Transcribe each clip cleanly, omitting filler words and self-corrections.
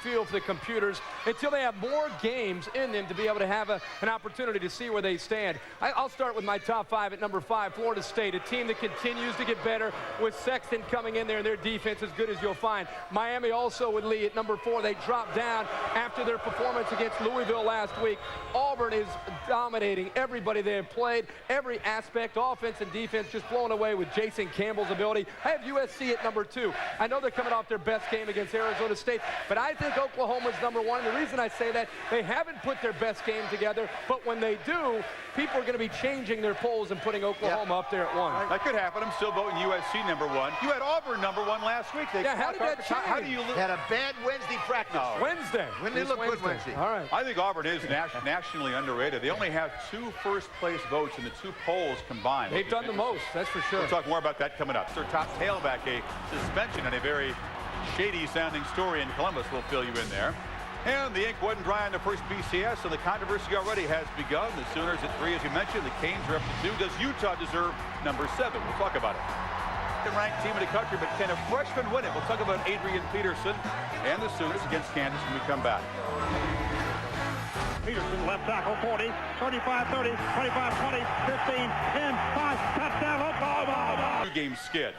feel for the computers until they have more games in them to be able to have an opportunity to see where they stand. I'll start with my top 5 at number 5, Florida State, a team that continues to get better with Sexton coming in there and their defense as good as you'll find. Miami also with Lee at number 4. They dropped down after their performance against Louisville last week. Auburn is dominating everybody they have played, every aspect, offense and defense, just blown away with Jason Campbell's ability. I have USC at number 2. I know they're coming off their best game against Arizona State, but I think Oklahoma's number 1. And the reason I say that, they haven't put their best game together, but when they do, people are going to be changing their polls and putting Oklahoma up there at 1. That could happen. I'm still voting USC number 1. You had Auburn number 1 last week. How did that change? How do you lose? Had a bad Wednesday practice. No. Wednesday. When they look good Wednesday. All right. I think Auburn is nationally underrated. They only have 2 first-place votes in the 2 polls combined. They've done the most, that's for sure. We'll talk more about that coming up. It's their top tailback, a suspension and a very shady-sounding story in Columbus. We'll fill you in there. And the ink wasn't dry on the first BCS, so the controversy already has begun. The Sooners at 3, as you mentioned. The Canes are up to 2. Does Utah deserve number 7? We'll talk about it. The ranked team in the country, but can a freshman win it? We'll talk about Adrian Peterson and the Sooners against Kansas when we come back. Peterson, left tackle, 40, 35-30, 25-20, 15, 10, 5, touchdown, Oklahoma! 2-game skid.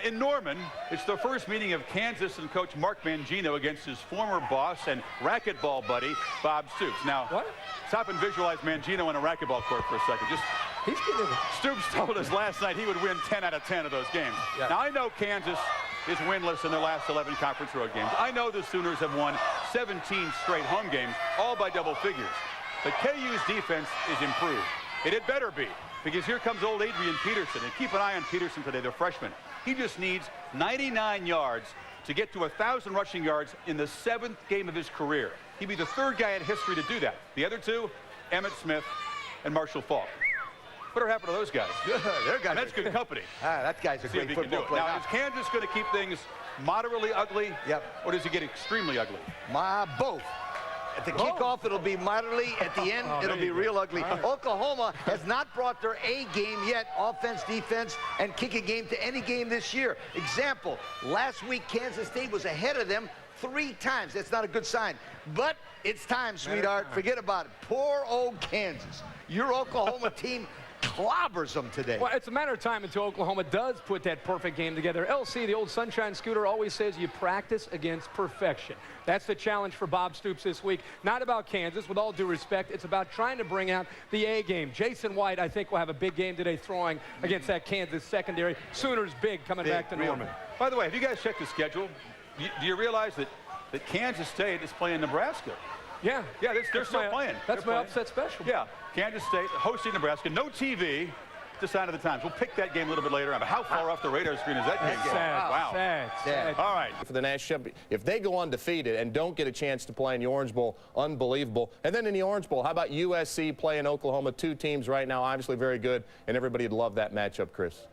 In Norman, it's the first meeting of Kansas and coach Mark Mangino against his former boss and racquetball buddy, Bob Stoops. Now, stop and visualize Mangino on a racquetball court for a second. He's getting it. Stoops told us last night he would win 10 out of 10 of those games. Yeah. Now, I know Kansas is winless in their last 11 conference road games. I know the Sooners have won 17 straight home games, all by double figures. But KU's defense is improved. It had better be, because here comes old Adrian Peterson. And keep an eye on Peterson today, the freshman. He just needs 99 yards to get to 1,000 rushing yards in the 7th game of his career. He'd be the 3rd guy in history to do that. The other 2, Emmett Smith and Marshall Faulk. Whatever happened to those guys? That's good company. That guy's a great football player. Now, is Kansas going to keep things moderately ugly? Yep. Or does it get extremely ugly? Both. At the kickoff, it'll be moderately. At the end, it'll be real ugly. Right. Oklahoma has not brought their A game yet, offense, defense, and kicking game to any game this year. Example, last week, Kansas State was ahead of them 3 times. That's not a good sign. But it's time, sweetheart. Forget about it. Poor old Kansas. Your Oklahoma team clobbers them today. Well, it's a matter of time until Oklahoma does put that perfect game together. LC, the old Sunshine Scooter, always says you practice against perfection. That's the challenge for Bob Stoops this week. Not about Kansas, with all due respect. It's about trying to bring out the A game. Jason White, I think, will have a big game today throwing against that Kansas secondary. Sooners big coming back to Norman. By the way, have you guys checked the schedule? Do you realize that Kansas State is playing Nebraska? Yeah. Yeah, they're still playing. That's my upset special. Yeah, Kansas State hosting Nebraska. No TV. It's a sign of the times. We'll pick that game a little bit later on. But how far off the radar screen is that game going? Sad. All right. For the national championship, if they go undefeated and don't get a chance to play in the Orange Bowl, unbelievable. And then in the Orange Bowl, how about USC playing Oklahoma? 2 teams right now, obviously very good, and everybody'd love that matchup, Chris.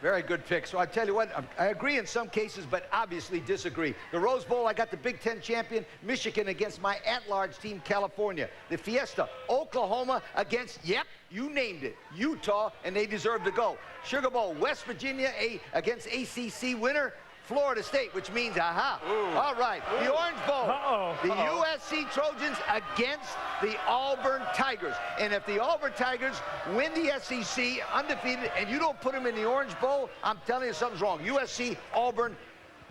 Very good pick. So I tell you what, I agree in some cases, but obviously disagree. The Rose Bowl, I got the Big Ten champion, Michigan, against my at-large team, California. The Fiesta, Oklahoma against, yep, you named it, Utah, and they deserve to go. Sugar Bowl, West Virginia against ACC winner, Florida State, which means, aha. Ooh. All right, the Orange Bowl, the USC Trojans against the Auburn Tigers. And if the Auburn Tigers win the SEC undefeated and you don't put them in the Orange Bowl, I'm telling you something's wrong. USC, Auburn.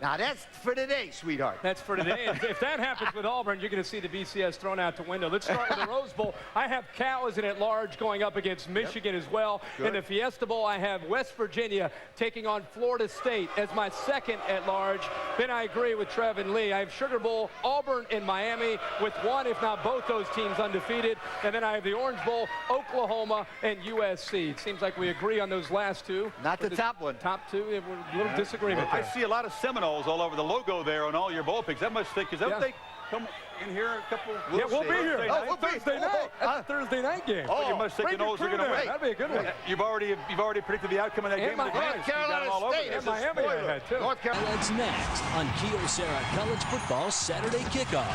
Now, that's for today, sweetheart. That's for today. If that happens with Auburn, you're going to see the BCS thrown out the window. Let's start with the Rose Bowl. I have Cal as an at-large going up against Michigan as well. Good. In the Fiesta Bowl, I have West Virginia taking on Florida State as my second at-large. Then I agree with Trev and Lee. I have Sugar Bowl, Auburn, and Miami with one, if not both those teams undefeated. And then I have the Orange Bowl, Oklahoma, and USC. It seems like we agree on those last 2. Not the top one. Top 2, a little disagreement there. I see a lot of Seminoles all over the logo there on all your bowl picks. That must think, is that what they come in here a couple? We'll be here. Thursday night. That's a Thursday night game. You must think the Noles are going to win. That'd be a good one. You've already predicted the outcome of that game. North Carolina State and Miami I had too. North Carolina. That's next on Kyocera College Football Saturday Kickoff.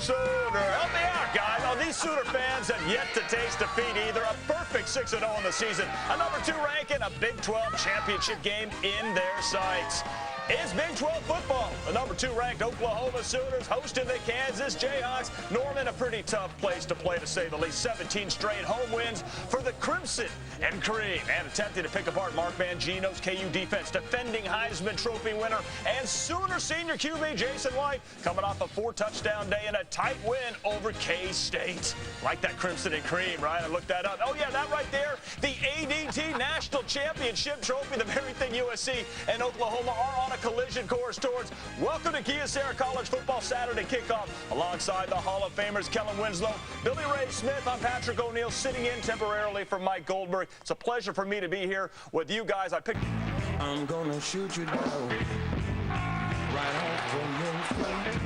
Help me out, guys. Oh, these Sooner fans have yet to taste defeat either. A perfect 6-0 in the season, a number 2 ranking, a Big 12 championship game in their sights. is Big 12 football. The number 2 ranked Oklahoma Sooners hosting the Kansas Jayhawks. Norman, a pretty tough place to play, to say the least. 17 straight home wins for the Crimson and Cream. And attempting to pick apart Mark Mangino's KU defense, defending Heisman Trophy winner and Sooner senior QB Jason White coming off a 4-touchdown day and a tight win over K-State. Like that Crimson and Cream, right? I looked that up. Oh, yeah, that right there, the ADT National Championship Trophy, the very thing USC and Oklahoma are on a collision course towards. Welcome to Kyocera College Football Saturday kickoff alongside the Hall of Famers Kellen Winslow, Billy Ray Smith. I'm Patrick O'Neill, sitting in temporarily for Mike Goldberg. It's a pleasure for me to be here with you guys. I'm gonna shoot you down right off from your front.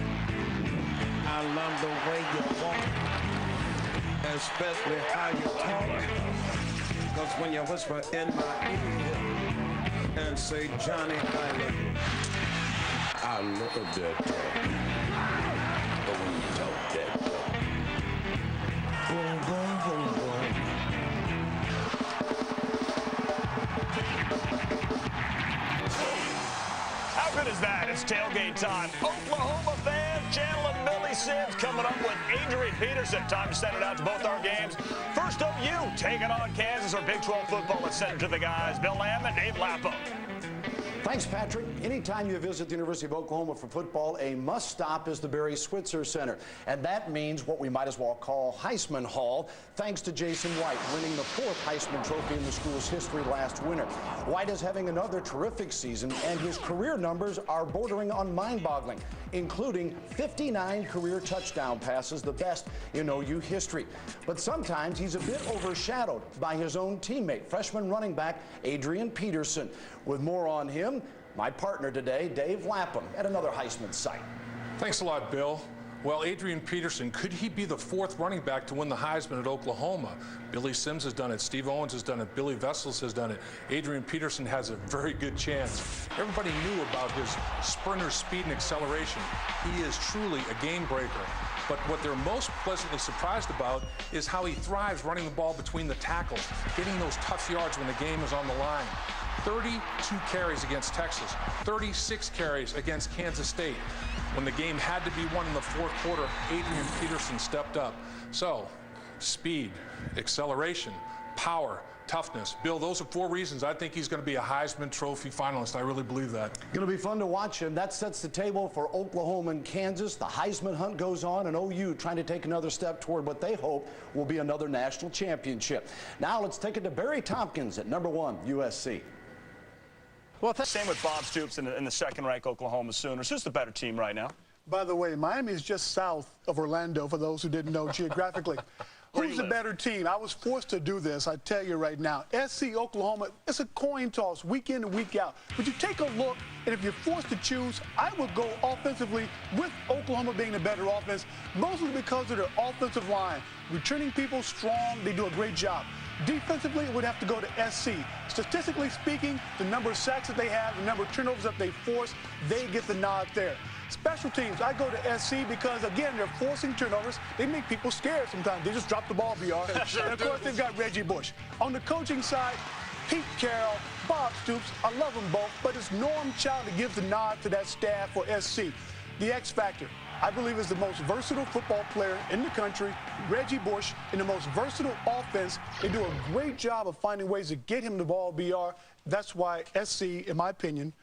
I love the way you walk, especially how you talk. Cause when you whisper in my ear and say, Johnny, I love that talk. But when you talk that talk, boom, boom, boom, boom. How good is that? It's tailgate time. Oklahoma fans, Chandler and Billy Sims coming up with Adrian Peterson. Time to send it out to both our games. First up, you taking on Kansas or Big 12 football. Let's send it to the guys. Bill Lamb and Dave Lapham. Thanks, Patrick. Anytime you visit the University of Oklahoma for football, a must-stop is the Barry Switzer Center. And that means what we might as well call Heisman Hall, thanks to Jason White, winning the 4th Heisman Trophy in the school's history last winter. White is having another terrific season, and his career numbers are bordering on mind-boggling, including 59 career touchdown passes, the best in OU history. But sometimes he's a bit overshadowed by his own teammate, freshman running back Adrian Peterson. With more on him, my partner today, Dave Lapham, at another Heisman site. Thanks a lot, Bill. Well, Adrian Peterson, could he be the 4th running back to win the Heisman at Oklahoma? Billy Sims has done it. Steve Owens has done it. Billy Vessels has done it. Adrian Peterson has a very good chance. Everybody knew about his sprinter speed and acceleration. He is truly a game breaker. But what they're most pleasantly surprised about is how he thrives running the ball between the tackles, getting those tough yards when the game is on the line. 32 carries against Texas, 36 carries against Kansas State. When the game had to be won in the 4th quarter, Adrian Peterson stepped up. So, speed, acceleration, power, toughness. Bill, those are 4 reasons I think he's going to be a Heisman Trophy finalist. I really believe that. Going to be fun to watch him. That sets the table for Oklahoma and Kansas. The Heisman hunt goes on, and OU trying to take another step toward what they hope will be another national championship. Now let's take it to Barry Tompkins at number 1, USC. Well, same with Bob Stoops in the 2nd-ranked Oklahoma Sooners. Who's the better team right now? By the way, Miami is just south of Orlando, for those who didn't know geographically. Who's the better team? I was forced to do this, I tell you right now. SC, Oklahoma, it's a coin toss week in and week out. But you take a look, and if you're forced to choose, I would go offensively with Oklahoma being the better offense, mostly because of their offensive line. Returning people strong, they do a great job. Defensively, it would have to go to SC. Statistically speaking, the number of sacks that they have, the number of turnovers that they force, they get the nod there. Special teams, I go to SC because, again, they're forcing turnovers. They make people scared sometimes. They just drop the ball, BR. And, of course, they've got Reggie Bush. On the coaching side, Pete Carroll, Bob Stoops, I love them both, but it's Norm Chow that gives the nod to that staff for SC. The X Factor, I believe, is the most versatile football player in the country, Reggie Bush, in the most versatile offense. They do a great job of finding ways to get him the ball, BR. That's why SC, in my opinion,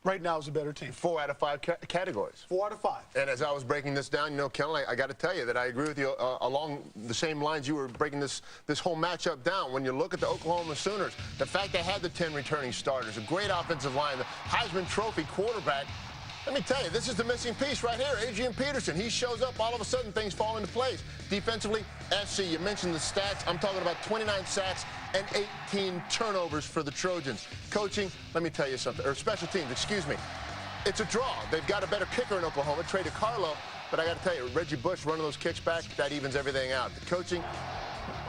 right now is a better team. 4 out of 5 categories. 4 out of 5. And as I was breaking this down, you know, Kellen, I got to tell you that I agree with you along the same lines you were breaking this whole matchup down. When you look at the Oklahoma Sooners, the fact they had the 10 returning starters, a great offensive line, the Heisman Trophy quarterback, let me tell you, this is the missing piece right here, Adrian Peterson. He shows up, all of a sudden things fall into place. Defensively, SC, you mentioned the stats. I'm talking about 29 sacks and 18 turnovers for the Trojans. Coaching, let me tell you something, or special teams, excuse me. It's a draw. They've got a better kicker in Oklahoma, Trey DeCarlo, but I got to tell you, Reggie Bush running those kicks back, that evens everything out. The coaching,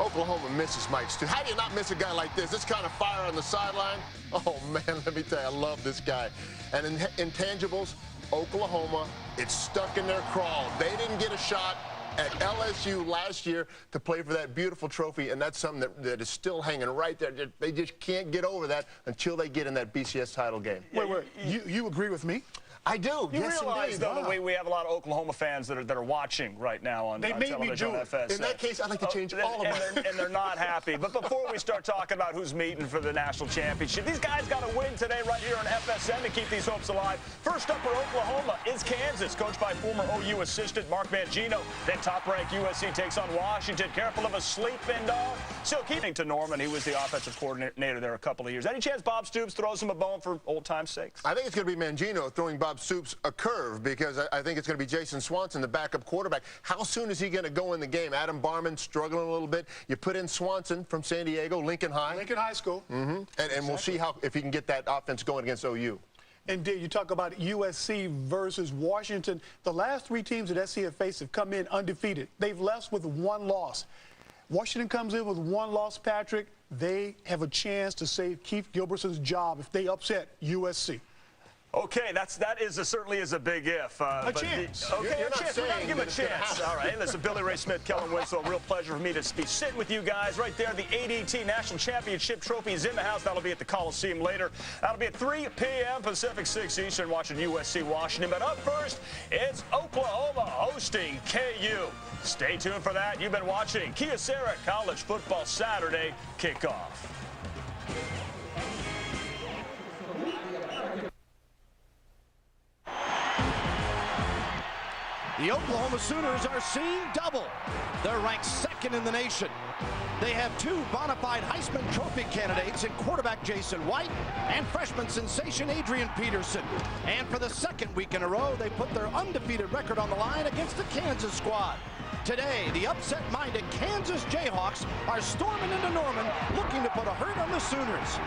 Oklahoma misses Mike Stu. How do you not miss a guy like this? This kind of fire on the sideline. Oh, man, let me tell you, I love this guy. And intangibles, Oklahoma, it's stuck in their crawl. They didn't get a shot. at LSU last year to play for that beautiful trophy, and that's something that is still hanging right there. They just can't get over that until they get in that BCS title game. Wait, you agree with me? I do. You yes, realize, indeed. though, that we have a lot of Oklahoma fans that are watching right now on television on FS. In that case, I'd like to change all of them. And they're not happy. But before we start talking about who's meeting for the national championship, these guys got to win today right here on FSN to keep these hopes alive. First up for Oklahoma is Kansas, coached by former OU assistant Mark Mangino. Then top-ranked USC takes on Washington. Careful of a sleeping dog. Still keeping to Norman. He was the offensive coordinator there a couple of years. Any chance Bob Stoops throws him a bone for old time's sake? I think it's going to be Mangino throwing Bob Stoops a curve, because I think it's going to be Jason Swanson, the backup quarterback. How soon is he going to go in the game? Adam Barman struggling a little bit. You put in Swanson from San Diego, Lincoln High. Lincoln High School. And we'll see if he can get that offense going against OU. Indeed, you talk about USC versus Washington. The last 3 teams that SC have faced have come in undefeated. They've left with 1 loss. Washington comes in with 1 loss, Patrick. They have a chance to save Keith Gilbertson's job if they upset USC. Okay, that certainly is a big if. A chance. Okay, You're a not chance. We're going to give him a saying that it's chance. All right, listen, Billy Ray Smith, Kellen Winslow, real pleasure for me to be sitting with you guys right there. The ADT National Championship Trophy is in the house. That'll be at the Coliseum later. That'll be at 3 p.m. Pacific, 6 Eastern, watching USC Washington. But up first, it's Oklahoma hosting KU. Stay tuned for that. You've been watching Kyocera College Football Saturday Kickoff. The Oklahoma Sooners are seeing double. They're ranked 2nd in the nation. They have 2 bona fide Heisman Trophy candidates in quarterback Jason White and freshman sensation Adrian Peterson. And for the 2nd week in a row, they put their undefeated record on the line against the Kansas squad. Today, the upset-minded Kansas Jayhawks are storming into Norman, looking to put a hurt on the Sooners.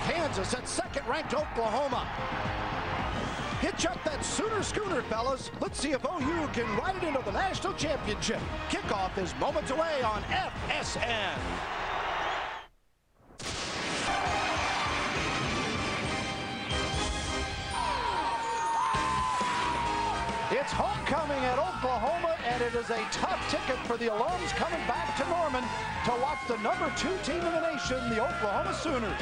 Kansas at 2nd-ranked Oklahoma. Hitch up that Sooner Schooner, fellas. Let's see if OU can ride it into the national championship. Kickoff is moments away on FSN. It's homecoming at Oklahoma, and it is a tough ticket for the alums coming back to Norman to watch the #2 team in the nation, the Oklahoma Sooners.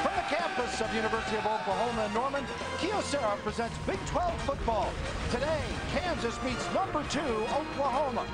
From the campus of University of Oklahoma in Norman, Kyocera presents Big 12 football. Today, Kansas meets #2 Oklahoma.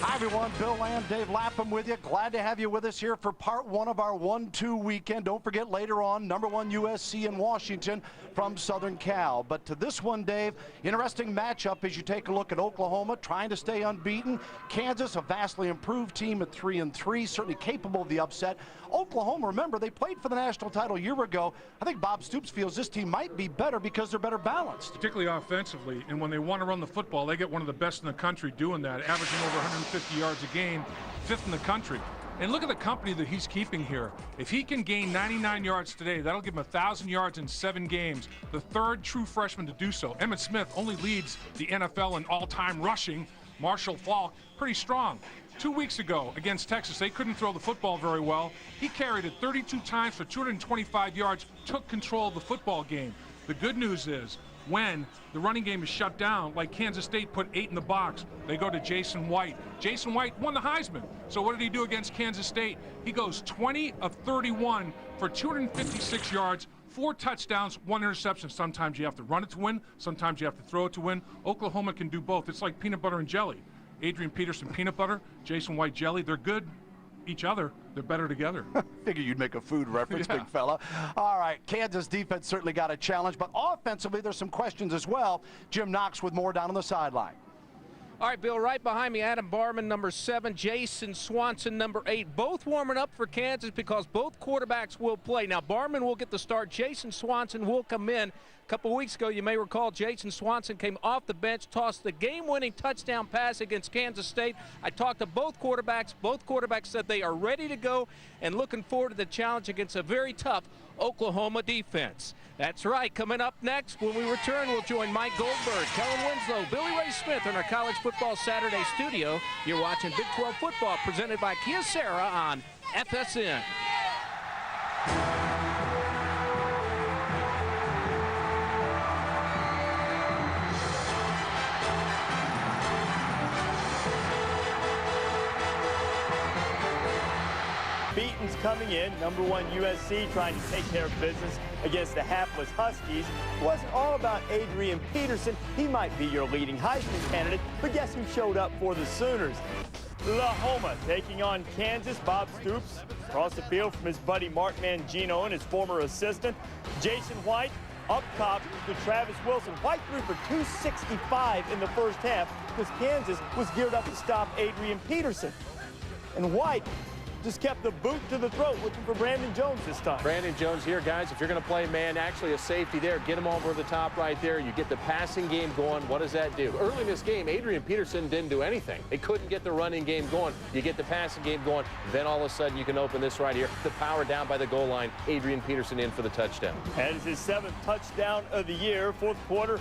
Hi, everyone. Bill Lamb, Dave Lapham with you. Glad to have you with us here for part 1 of our 1-2 weekend. Don't forget later on, #1 USC in Washington from Southern Cal. But to this one, Dave, interesting matchup as you take a look at Oklahoma trying to stay unbeaten. Kansas, a vastly improved team at 3-3, certainly capable of the upset. Oklahoma, remember, they played for the national title a year ago. I think Bob Stoops feels this team might be better because they're better balanced. Particularly offensively, and when they want to run the football, they get one of the best in the country doing that, averaging over 150 yards a game, 5th in the country. And look at the company that he's keeping here. If he can gain 99 yards today, that'll give him 1,000 yards in 7 games. The 3rd true freshman to do so. Emmitt Smith only leads the NFL in all-time rushing. Marshall Faulk, pretty strong. 2 weeks ago against Texas, they couldn't throw the football very well. He carried it 32 times for 225 yards, took control of the football game. The good news is, when the running game is shut down, like Kansas State put 8 in the box, they go to Jason White. Jason White won the Heisman. So what did he do against Kansas State? He goes 20 of 31 for 256 yards, 4 touchdowns, 1 interception. Sometimes you have to run it to win. Sometimes you have to throw it to win. Oklahoma can do both. It's like peanut butter and jelly. Adrian Peterson, peanut butter. Jason White, jelly. They're good each other. They're better together. Figure you'd make a food reference, big fella. All right, Kansas defense certainly got a challenge, but offensively there's some questions as well. Jim Knox with more down on the sideline. All right, Bill, right behind me, Adam Barman, #7, Jason Swanson, #8. Both warming up for Kansas because both quarterbacks will play. Now, Barman will get the start. Jason Swanson will come in. A couple weeks ago, you may recall, Jason Swanson came off the bench, tossed the game-winning touchdown pass against Kansas State. I talked to both quarterbacks. Both quarterbacks said they are ready to go and looking forward to the challenge against a very tough Oklahoma defense. That's right. Coming up next, when we return, we'll join Mike Goldberg, Kellen Winslow, Billy Ray Smith in our College Football Saturday studio. You're watching Big 12 football presented by Kyocera on FSN. Titans coming in, #1 USC trying to take care of business against the hapless Huskies. It wasn't all about Adrian Peterson. He might be your leading Heisman candidate, but guess who showed up for the Sooners? Oklahoma taking on Kansas. Bob Stoops across the field from his buddy Mark Mangino and his former assistant. Jason White up top to Travis Wilson. White threw for 265 in the first half because Kansas was geared up to stop Adrian Peterson. And White just kept the boot to the throat, looking for Brandon Jones this time. Brandon Jones here, guys. If you're going to play man, actually a safety there, get him over the top right there. You get the passing game going. What does that do? Early in this game, Adrian Peterson didn't do anything. They couldn't get the running game going. You get the passing game going. Then all of a sudden, you can open this right here. The power down by the goal line. Adrian Peterson in for the touchdown. That is his 7th touchdown of the year. Fourth quarter,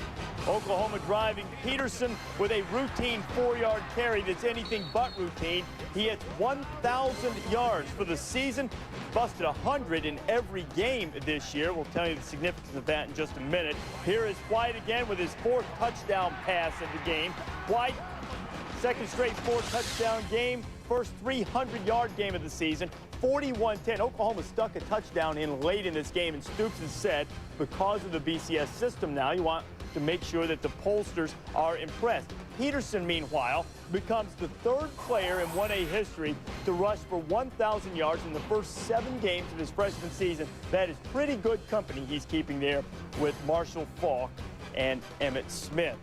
Oklahoma driving. Peterson with a routine 4-yard carry that's anything but routine. He hits 1,000 yards for the season, busted 100 in every game this year. We'll tell you the significance of that in just a minute. Here is White again with his 4th touchdown pass of the game. White, second straight 4-touchdown game, first 300-yard game of the season. 41-10. Oklahoma stuck a touchdown in late in this game, and Stoops has said because of the BCS system now, you want to make sure that the pollsters are impressed. Peterson, meanwhile, becomes the 3rd player in 1A history to rush for 1,000 yards in the first 7 games of his freshman season. That is pretty good company he's keeping there with Marshall Faulk and Emmitt Smith.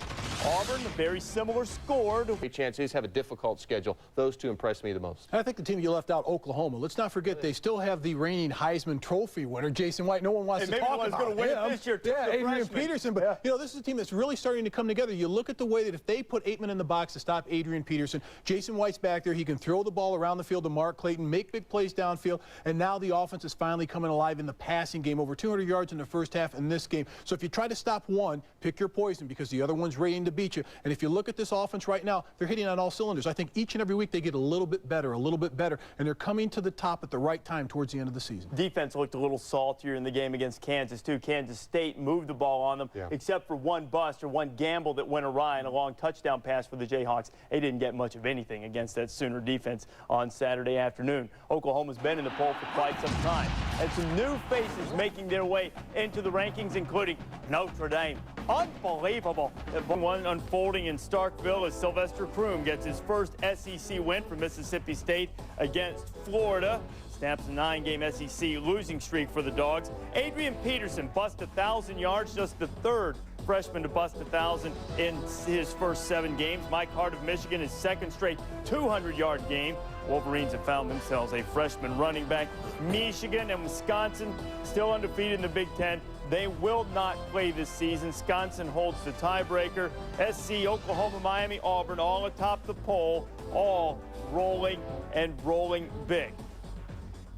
Auburn, a very similar score. Chances have a difficult schedule. Those two impressed me the most. I think the team you left out, Oklahoma. Let's not forget they still have the reigning Heisman Trophy winner, Jason White. No one wants to talk about him. Maybe going to win this year, too. Yeah, Adrian Peterson. But, you know, this is a team that's really starting to come together. You look at the way that if they put 8 men in the box to stop Adrian Peterson, Jason White's back there. He can throw the ball around the field to Mark Clayton, make big plays downfield, and now the offense is finally coming alive in the passing game. Over 200 yards in the first half in this game. So if you try to stop one, pick your poison because the other one's ready to beat you. And if you look at this offense right now, they're hitting on all cylinders. I think each and every week they get a little bit better, and they're coming to the top at the right time towards the end of the season. Defense looked a little saltier in the game against Kansas, too. Kansas State moved the ball on them, except for one bust or one gamble that went awry and a long touchdown pass for the Jayhawks. They didn't get much of anything against that Sooner defense on Saturday afternoon. Oklahoma's been in the poll for quite some time, and some new faces making their way into the rankings, including Notre Dame. Unbelievable. One unfolding in Starkville as Sylvester Croom gets his first SEC win for Mississippi State against Florida. Snaps a 9-game SEC losing streak for the Dogs. Adrian Peterson busts 1,000 yards, just the 3rd freshman to bust 1,000 in his first 7 games. Mike Hart of Michigan, his 2nd straight 200-yard game. Wolverines have found themselves a freshman running back. Michigan and Wisconsin still undefeated in the Big Ten. They will not play this season. Wisconsin holds the tiebreaker. SC, Oklahoma, Miami, Auburn, all atop the poll, all rolling and rolling big.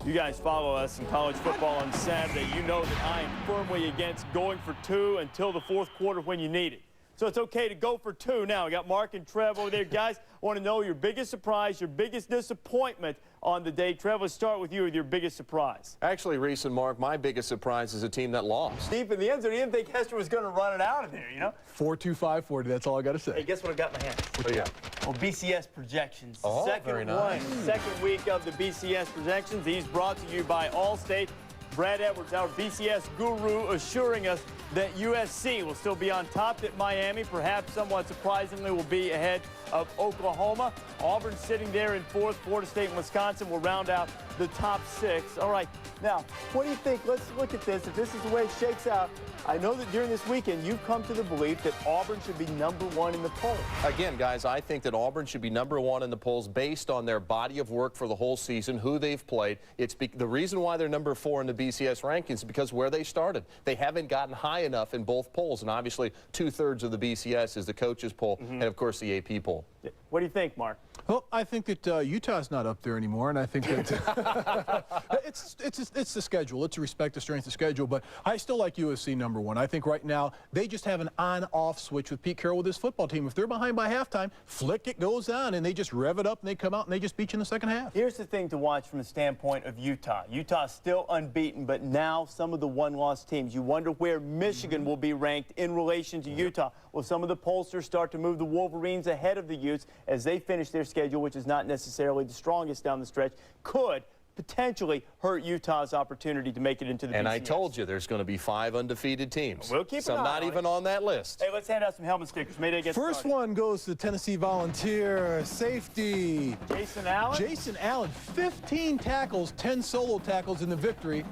You guys follow us in college football on Saturday. You know that I am firmly against going for 2 until the 4th quarter when you need it. So it's okay to go for 2 now. We got Mark and Trev over there. Guys, I want to know your biggest surprise, your biggest disappointment on the day. Trev, let's start with you with your biggest surprise. Actually, Reese and Mark, my biggest surprise is a team that lost. Deep in the end zone, you didn't think Hester was going to run it out of there, you know? 4-2-5-40, that's all I got to say. Hey, guess what I got in my hand? Oh, yeah. Well, BCS projections. Oh, very nice. Second week of the BCS projections. These brought to you by Allstate. Brad Edwards, our BCS guru, assuring us that USC will still be on top, that Miami, perhaps somewhat surprisingly, will be ahead of Oklahoma. Auburn sitting there in 4th. Florida State and Wisconsin will round out the top 6. All right, now, what do you think? Let's look at this. If this is the way it shakes out, I know that during this weekend, you've come to the belief that Auburn should be #1 in the poll. Again, guys, I think that Auburn should be #1 in the polls based on their body of work for the whole season, who they've played. It's the reason why they're #4 in the BCS rankings is because where they started. They haven't gotten high enough in both polls, and obviously 2/3 of the BCS is the coaches poll and, of course, the AP poll. What do you think, Mark? Well, I think that Utah's not up there anymore, and I think that it's the schedule. It's respect the strength of schedule, but I still like USC #1. I think right now they just have an on-off switch with Pete Carroll with his football team. If they're behind by halftime, flick it goes on, and they just rev it up, and they come out, and they just beat you in the second half. Here's the thing to watch from the standpoint of Utah. Utah's still unbeaten, but now some of the one-loss teams, you wonder where Michigan will be ranked in relation to Utah. Will some of the pollsters start to move the Wolverines ahead of the Utes as they finish their schedule, which is not necessarily the strongest down the stretch? Could potentially hurt Utah's opportunity to make it into the BCS. And I told you there's going to be 5 undefeated teams. We'll keep some not even on that list. Hey, let's hand out some helmet stickers. Mayday gets First started. one goes to the Tennessee Volunteer safety. Jason Allen? Jason Allen, 15 tackles, 10 solo tackles in the victory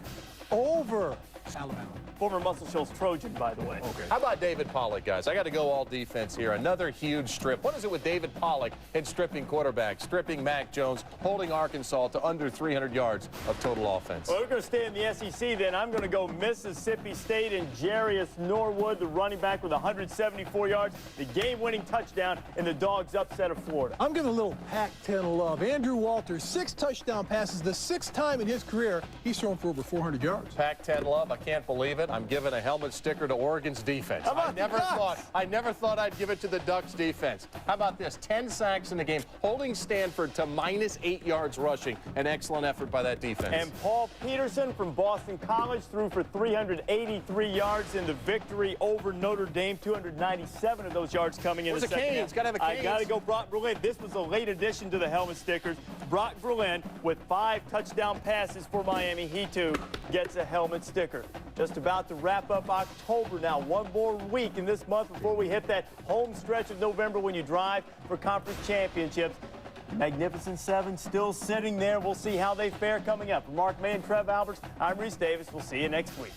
over Alabama. Former Muscle Shoals Trojan, by the way. Okay. How about David Pollock, guys? I got to go all defense here. Another huge strip. What is it with David Pollock and stripping quarterbacks, stripping Mac Jones, holding Arkansas to under 300 yards of total offense? Well, we're going to stay in the SEC then. I'm going to go Mississippi State and Jarius Norwood, the running back with 174 yards, the game-winning touchdown in the Dogs' upset of Florida. I'm giving a little Pac-10 love. Andrew Walters, 6 touchdown passes, the 6th time in his career he's thrown for over 400 yards. Pac-10 love, I can't believe it. I'm giving a helmet sticker to Oregon's defense. I never thought I'd give it to the Ducks defense. How about this? 10 sacks in the game, holding Stanford to -8 yards rushing. An excellent effort by that defense. And Paul Peterson from Boston College threw for 383 yards in the victory over Notre Dame. 297 of those yards coming in the second half. Gotta have a Canes. I got to go Brock Berlin. This was a late addition to the helmet stickers. Brock Berlin with 5 touchdown passes for Miami. He too gets a helmet sticker. Just about to wrap up October now. One more week in this month before we hit that home stretch of November when you drive for conference championships. Magnificent 7 still sitting there. We'll see how they fare coming up. For Mark May and Trev Alberts, I'm Reese Davis. We'll see you next week.